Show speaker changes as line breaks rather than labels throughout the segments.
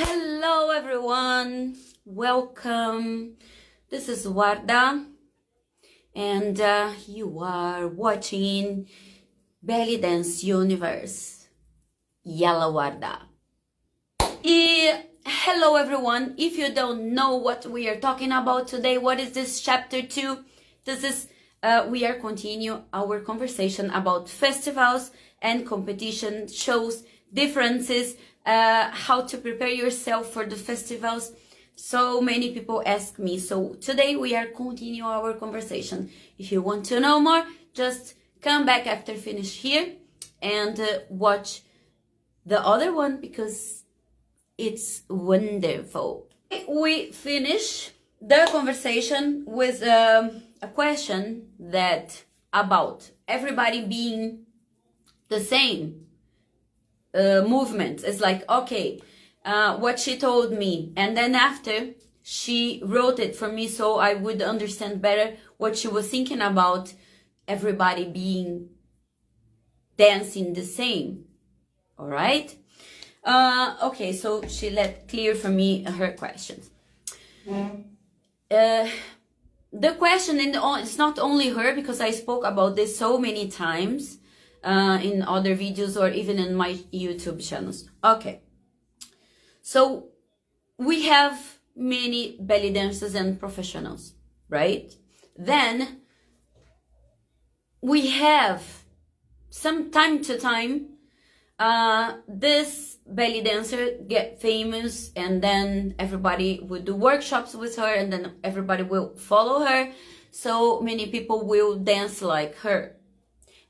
Hello everyone, welcome. This is Warda and you are watching Bellydance Universe. Yalla Warda. Hello everyone, if you don't know what we are talking about today, what is this chapter 2? This is, we are continue our conversation about festivals and competition shows, differences, how to prepare yourself for the festivals. So many people ask me, so today we are continue our conversation. If you want to know more, just come back after finish here and watch the other one because it's wonderful. We finish the conversation with a question that about everybody being the same movement. It's like, okay, what she told me, and then after she wrote it for me so I would understand better what she was thinking about everybody being dancing the same. All right. Okay, so she let clear for me her questions. The question, it's not only her, because I spoke about this so many times in other videos or even in my YouTube channels. Okay, so we have many belly dancers and professionals, right? Then we have some time to time this belly dancer get famous, and then everybody would do workshops with her, and then everybody will follow her, so many people will dance like her,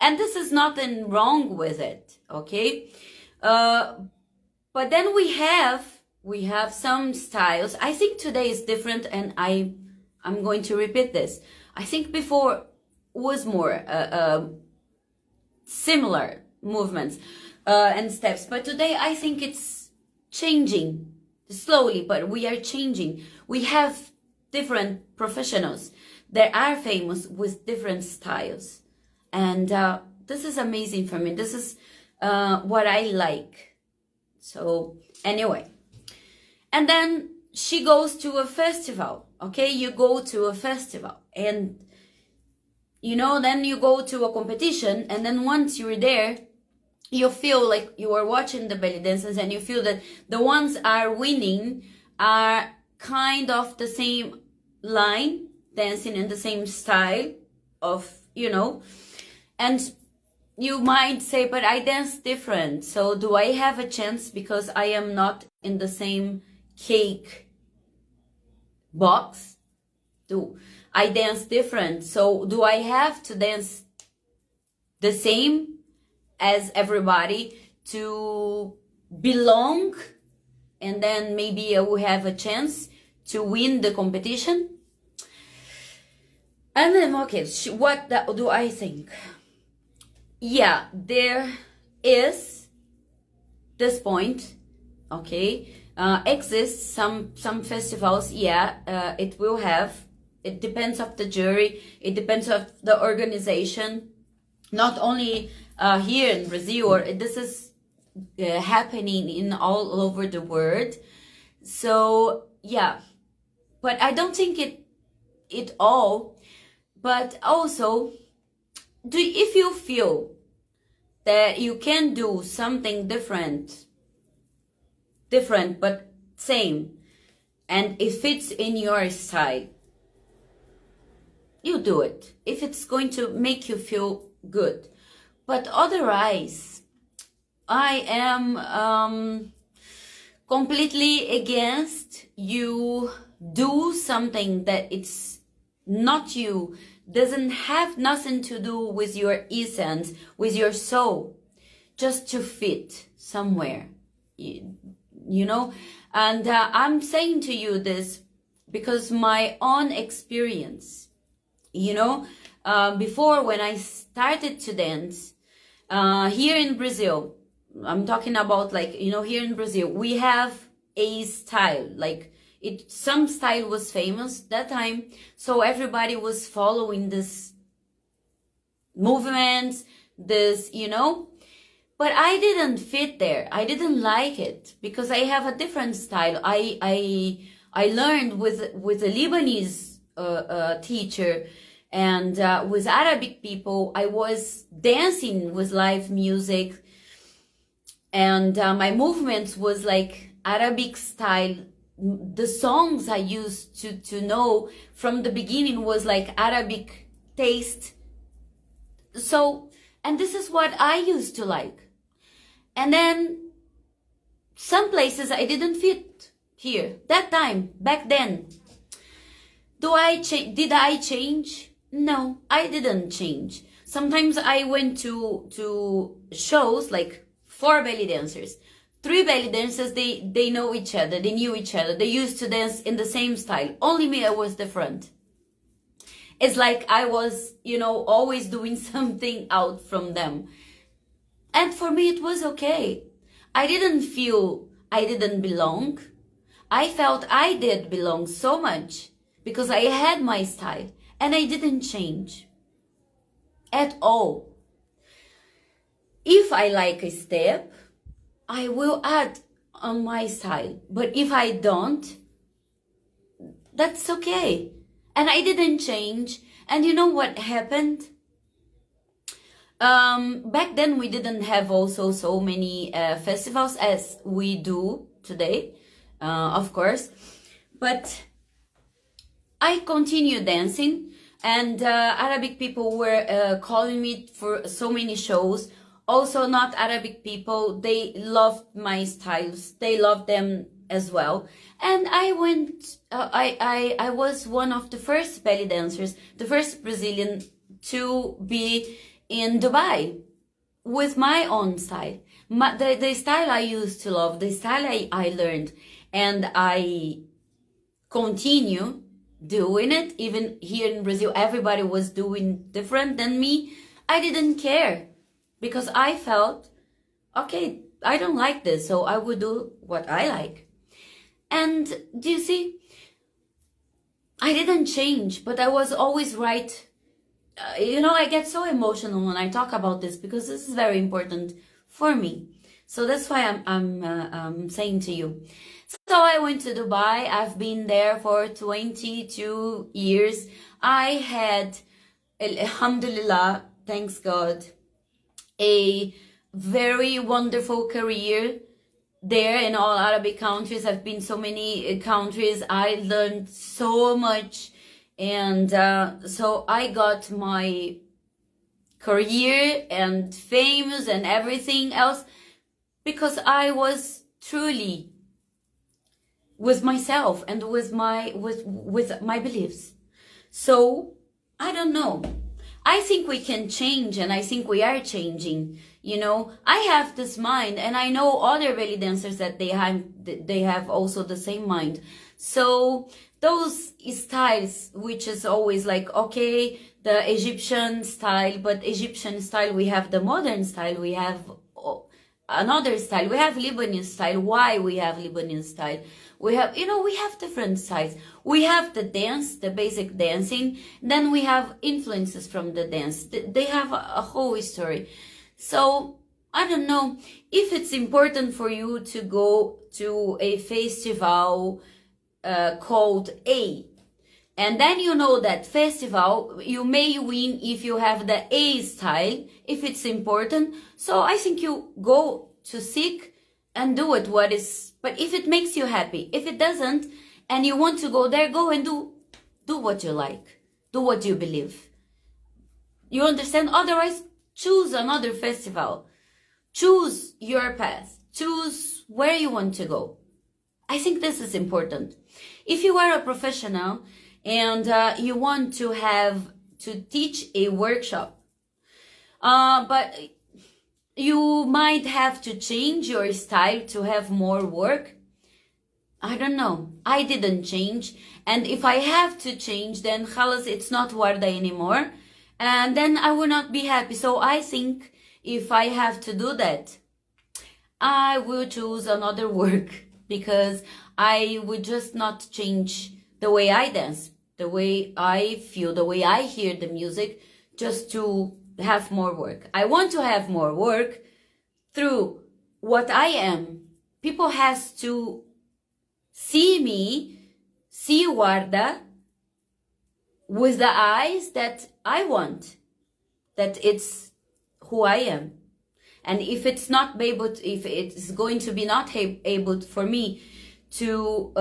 and this is nothing wrong with it, okay? But then we have some styles. I think today is different, and I'm going to repeat this. I think before was more similar movements and steps, but today I think it's changing slowly, but we are changing. We have different professionals that are famous with different styles, and this is amazing for me. This is what I like. So anyway, and then she goes to a festival. Okay, you go to a festival, and you know, then you go to a competition, and then once you're there, you feel like you are watching the belly dancers, and you feel that the ones are winning are kind of the same line, dancing in the same style of, you know, and you might say, but I dance different, so do I have a chance because I am not in the same cake box? Do I dance different, so do I have to dance the same as everybody to belong, and then maybe I will have a chance to win the competition? And then, okay, what do I think? Yeah, there is this point, okay, exists some festivals, yeah, it will have, it depends of the jury, it depends of the organization, not only here in Brazil, or this is happening in all over the world. So yeah, but I don't think it all. But also, if you feel that you can do something different but same, and it fits in your style, you do it if it's going to make you feel good. But otherwise, I am completely against you do something that it's not you, doesn't have nothing to do with your essence, with your soul, just to fit somewhere, you know. And I'm saying to you this because my own experience, you know, before when I started to dance, here in Brazil, I'm talking about, like, you know, here in Brazil, we have a style, like some style was famous that time, so everybody was following this movement, this, you know. But I didn't fit there. I didn't like it because I have a different style. I learned with a Lebanese teacher, and with Arabic people. I was dancing with live music, and my movements was like Arabic style. The songs I used to know from the beginning was like Arabic taste. So, and this is what I used to like. And then some places I didn't fit here. That time, back then. Did I change? No, I didn't change. Sometimes I went to shows like 4 belly dancers. 3 belly dancers, they know each other, they knew each other, they used to dance in the same style. Only me, I was different. It's like I was, always doing something out from them. And for me, it was okay. I didn't feel I didn't belong. I felt I did belong so much because I had my style and I didn't change at all. If I like a step, I will add on my style. But if I don't, that's okay. And I didn't change. And you know what happened? Back then we didn't have also so many festivals as we do today, of course. But I continued dancing, and Arabic people were calling me for so many shows. Also, not Arabic people, they loved my styles. They loved them as well. And I went, I was one of the first belly dancers, the first Brazilian to be in Dubai with my own style. The style I used to love, the style I learned, and I continue doing it. Even here in Brazil, everybody was doing different than me. I didn't care because I felt, okay, I don't like this, so I would do what I like. And do you see, I didn't change, but I was always right. I get so emotional when I talk about this because this is very important for me. So that's why I'm saying to you. So I went to Dubai. I've been there for 22 years. I had, alhamdulillah, thanks God, a very wonderful career there in all Arabic countries. I've been so many countries. I learned so much. And so I got my career and famous and everything else because I was truly with myself and with my beliefs. So I don't know. I think we can change, and I think we are changing. I have this mind, and I know other belly dancers that they have also the same mind. So those styles, which is always like, okay, the Egyptian style, but Egyptian style, we have the modern style, we have another style, we have Lebanese style. Why we have Lebanese style? We have, we have different styles. We have the dance, the basic dancing, then we have influences from the dance. They have a whole history. So I don't know if it's important for you to go to a festival called A, and then that festival you may win if you have the A style, if it's important. So I think you go to seek and do it but if it makes you happy. If it doesn't and you want to go there, go and do what you like, do what you believe. You understand? Otherwise, choose another festival, choose your path, choose where you want to go. I think this is important. If you are a professional and you want to teach a workshop, but you might have to change your style to have more work. I don't know. I didn't change. And if I have to change, then khalas, it's not warda anymore. And then I will not be happy. So I think if I have to do that, I will choose another work, because I would just not change the way I dance, the way I feel, the way I hear the music, just to have more work. I want to have more work through what I am. People has to see me, see Warda with the eyes that I want, that it's who I am. And if it's not able to, if it's going to be not able for me to,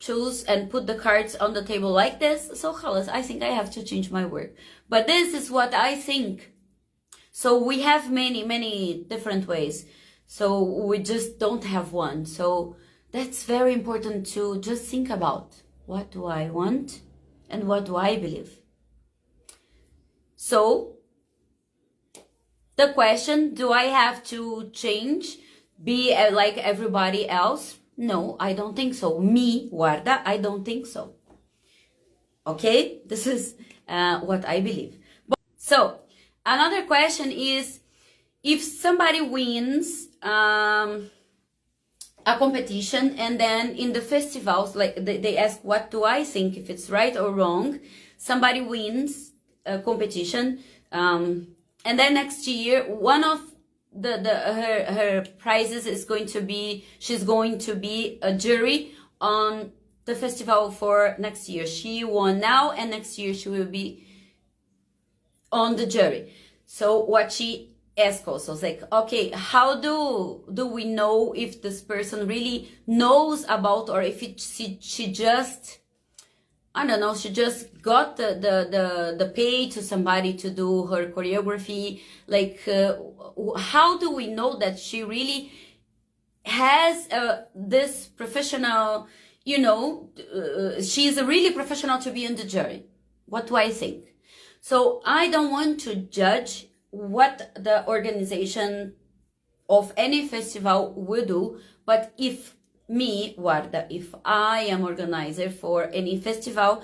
choose and put the cards on the table like this, so خلاص, I think I have to change my work. But this is what I think. So we have many, many different ways. So we just don't have one. So that's very important to just think about. What do I want and what do I believe? So the question, do I have to change, be like everybody else? No, I don't think so. Me, Warda, I don't think so. Okay, this is what I believe. So another question is, if somebody wins a competition and then in the festivals, like they ask, what do I think, if it's right or wrong? Somebody wins a competition, and then next year one of her prizes is going to be, she's going to be a jury on the festival for next year. She won now, and next year she will be on the jury. So what she asked also is like, okay, how do we know if this person really knows about, or if she just, I don't know, she just got the pay to somebody to do her choreography. Like, how do we know that she really has this professional, she's a really professional to be in the jury? What do I think? So I don't want to judge what the organization of any festival will do, but if me, Warda, if I am organizer for any festival,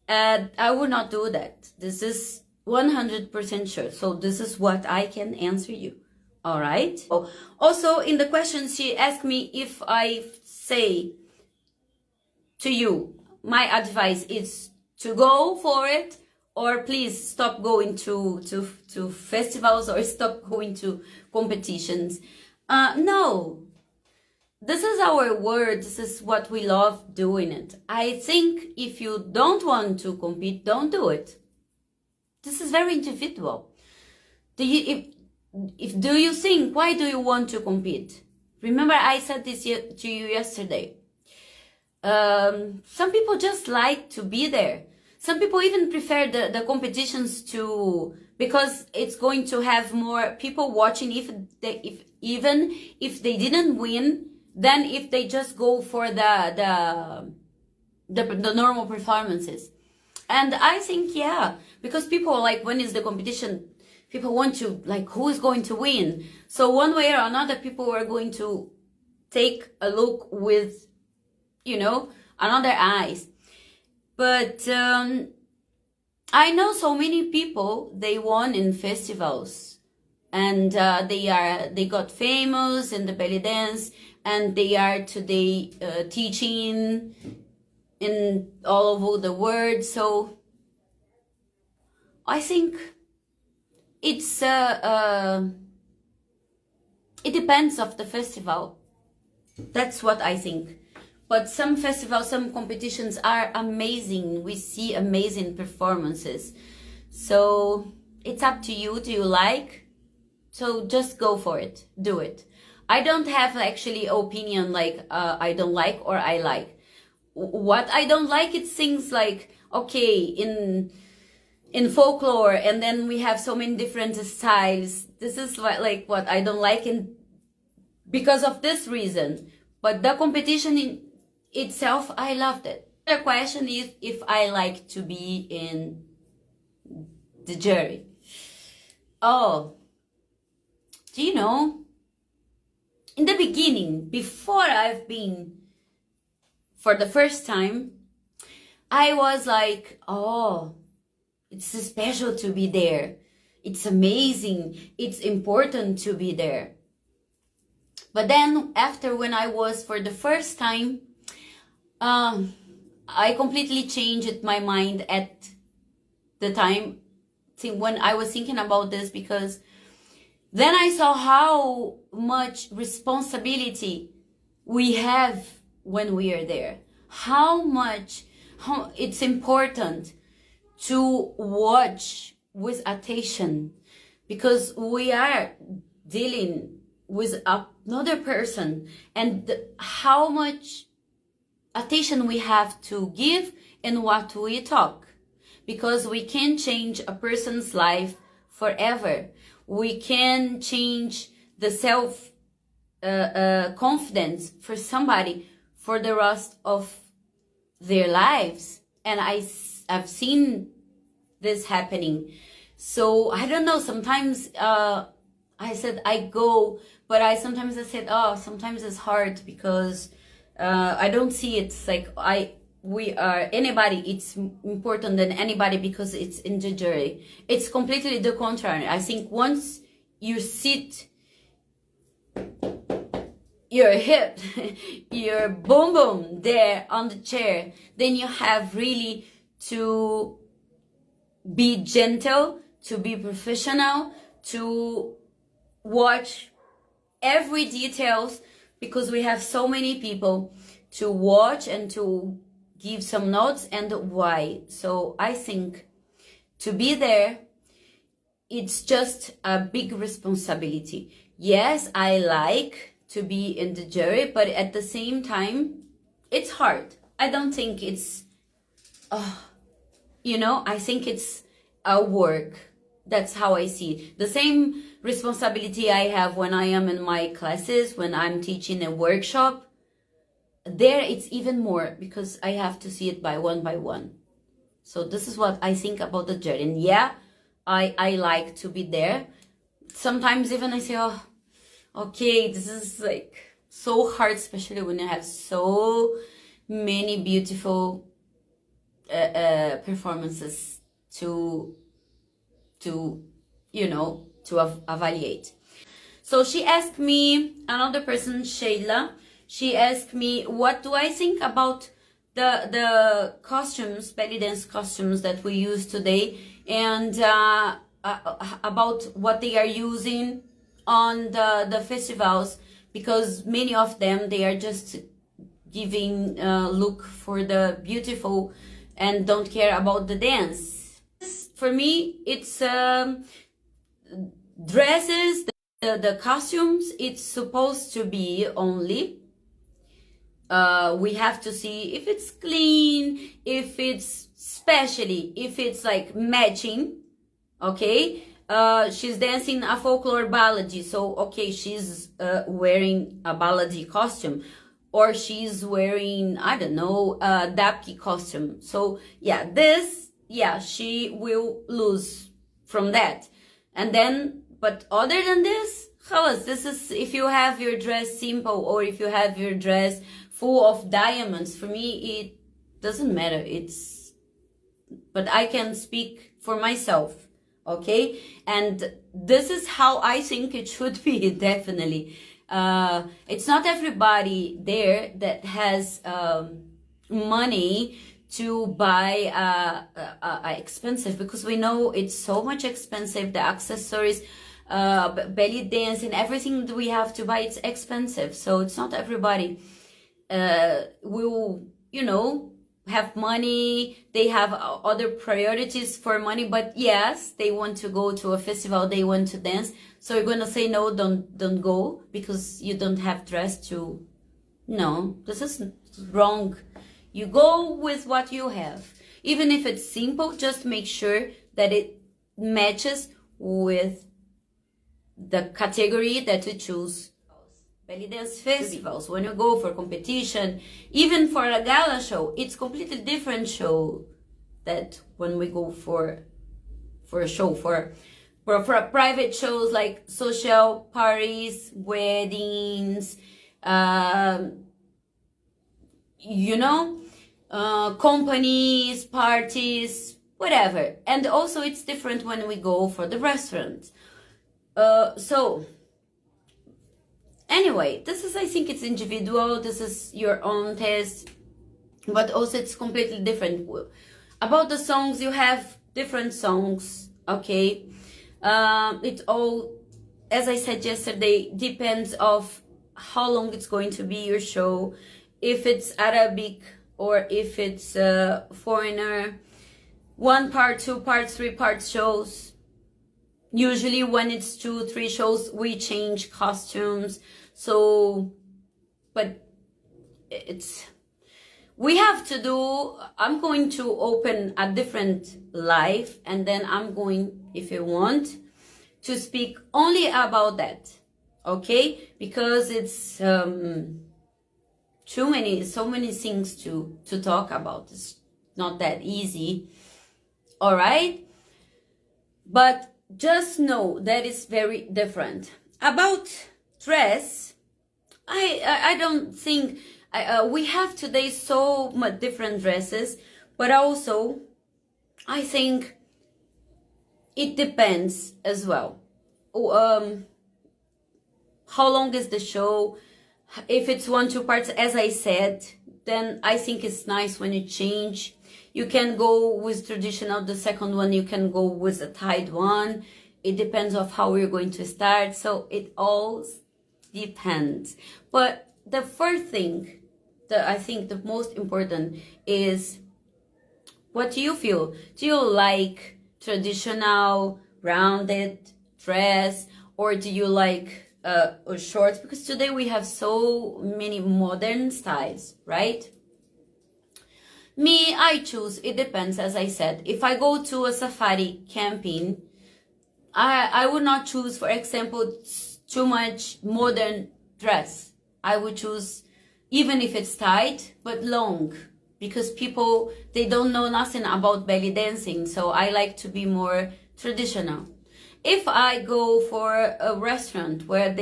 I will not do that. This is 100% sure. So this is what I can answer you. All right. Also, in the question, she asked me if I say to you, my advice is to go for it, or please stop going to festivals, or stop going to competitions. No. This is our word. This is what we love doing it. I think if you don't want to compete, don't do it. This is very individual. Do you think, why do you want to compete? Remember, I said this to you yesterday. Some people just like to be there. Some people even prefer the competitions because it's going to have more people watching even if they didn't win, than if they just go for the normal performances. And I think, yeah, because people, like, when is the competition, people want to, like, who is going to win? So one way or another, people are going to take a look with, another eyes. But I know so many people, they won in festivals, and they got famous in the Bellydance, and they are today teaching in all over the world. So I think it's it depends of the festival. That's what I think. But some festivals, some competitions are amazing. We see amazing performances. So it's up to you. Do you like? So just go for it. Do it. I don't have actually opinion like I don't like or I like. What I don't like, it's things like, okay, in folklore, and then we have so many different styles. This is what I don't like, and because of this reason. But the competition in itself, I loved it. The question is if I like to be in the jury. Oh, do you know? In the beginning, before I've been for the first time, I was like, oh, it's special to be there. It's amazing. It's important to be there. But then after, when I was for the first time, I completely changed my mind at the time when I was thinking about this, because Then I saw how much responsibility we have when we are there. How it's important to watch with attention, because we are dealing with another person, and how much attention we have to give in what we talk, because we can change a person's life forever. We can change the self confidence for somebody for the rest of their lives. And I've seen this happening. So I don't know, sometimes I said I go, but sometimes I said, oh, sometimes it's hard, because I don't see it. It's like we are anybody, it's important than anybody, because it's in the jury. It's completely the contrary. I think once you sit your hip, your boom boom there on the chair, then you have really to be gentle, to be professional, to watch every details, because we have so many people to watch and to give some notes and why. So I think to be there, it's just a big responsibility. Yes, I like to be in the jury, but at the same time, it's hard. I don't think it's, I think it's a work. That's how I see it. The same responsibility I have when I am in my classes, when I'm teaching a workshop, there it's even more, because I have to see it by one. So this is what I think about the jury. And yeah, I like to be there. Sometimes even I say, oh, okay, this is like so hard, especially when you have so many beautiful performances to evaluate. So she asked me, another person, Shayla, she asked me, what do I think about the costumes, belly dance costumes that we use today, and about what they are using on the festivals, because many of them, they are just giving look for the beautiful and don't care about the dance. For me, it's dresses, the costumes, it's supposed to be only we have to see if it's clean, if it's, especially if it's like matching. Okay, she's dancing a folklore ballady, so okay, she's wearing a ballady costume, or she's wearing, I don't know, a dapki costume. So yeah, she will lose from that. And then, but other than this, this is, if you have your dress simple, or if you have your dress full of diamonds, for me it doesn't matter. But I can speak for myself, okay? And this is how I think it should be, definitely. It's not everybody there that has money to buy expensive, because we know it's so much expensive, the accessories, belly dance and everything that we have to buy, it's expensive. So it's not everybody will, have money, they have other priorities for money, but yes, they want to go to a festival, they want to dance. So you're gonna say no, don't go, because you don't have dress to. No, this is wrong. You go with what you have. Even if it's simple, just make sure that it matches with the category that you choose. Belly dance festivals, when you go for competition, even for a gala show, it's completely different show that when we go for a show, for private shows like social parties, weddings, companies, parties, whatever. And also it's different when we go for the restaurant. Anyway, this is, I think it's individual, this is your own taste, but also it's completely different. About the songs, you have different songs, okay? It all as I said yesterday, depends of how long it's going to be your show, if it's Arabic or if it's foreigner, 1 part, 2 part, 3 part shows. Usually when it's 2, 3 shows, we change costumes. So, but we have to do, I'm going to open a different live, and then I'm going, if you want, to speak only about that, okay? Because it's so many things to talk about. It's not that easy, all right? But just know that it's very different. About dress, I don't think we have today so much different dresses, but also I think it depends as well. How long is the show? If it's 1, 2 parts, as I said, then I think it's nice when you change. You can go with traditional, the second one you can go with a tied one. It depends of how you're going to start, so it all depends. But the first thing that I think the most important is, what do you feel? Do you like traditional rounded dress, or do you like shorts? Because today we have so many modern styles, right? Me, I choose, it depends, as I said. If I go to a safari camping, I would not choose, for example, too much modern dress. I would choose, even if it's tight, but long, because people, they don't know nothing about belly dancing, so I like to be more traditional. If I go for a restaurant where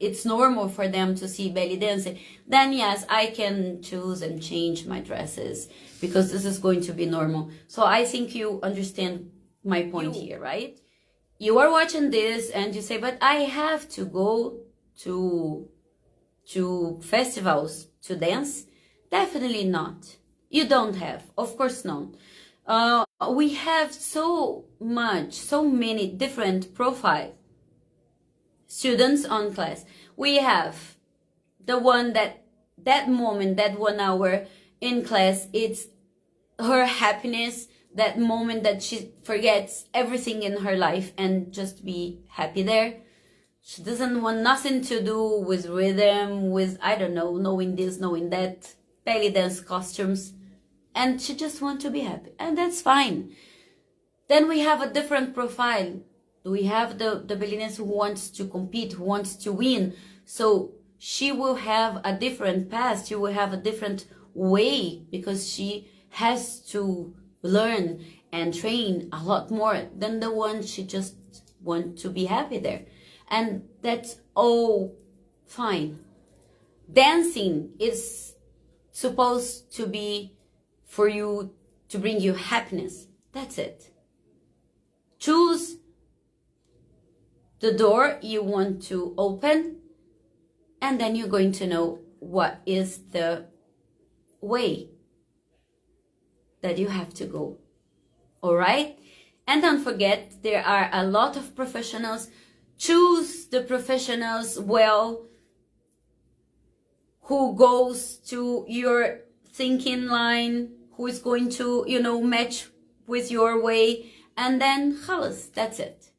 it's normal for them to see belly dancing, then yes, I can choose and change my dresses, because this is going to be normal. So I think you understand my point here, right? You are watching this and you say, but I have to go to festivals to dance? Definitely not. You don't have, of course not. We have so many different profile students on class. We have the one that moment, that 1 hour in class, it's her happiness, that moment that she forgets everything in her life and just be happy there. She doesn't want nothing to do with rhythm, with, I don't know, knowing this, knowing that, belly dance costumes, and she just wants to be happy, and that's fine. Then we have a different profile. We have the belly dancer who wants to compete, who wants to win. So she will have a different path, she will have a different way, because she has to learn and train a lot more than the one she just wants to be happy there. And that's all fine. Dancing is supposed to be for you, to bring you happiness. That's it. Choose the door you want to open, and then you're going to know what is the way that you have to go. All right? And don't forget, there are a lot of professionals. Choose the professionals well, who goes to your thinking line, who is going to, match with your way, and then khalas, that's it.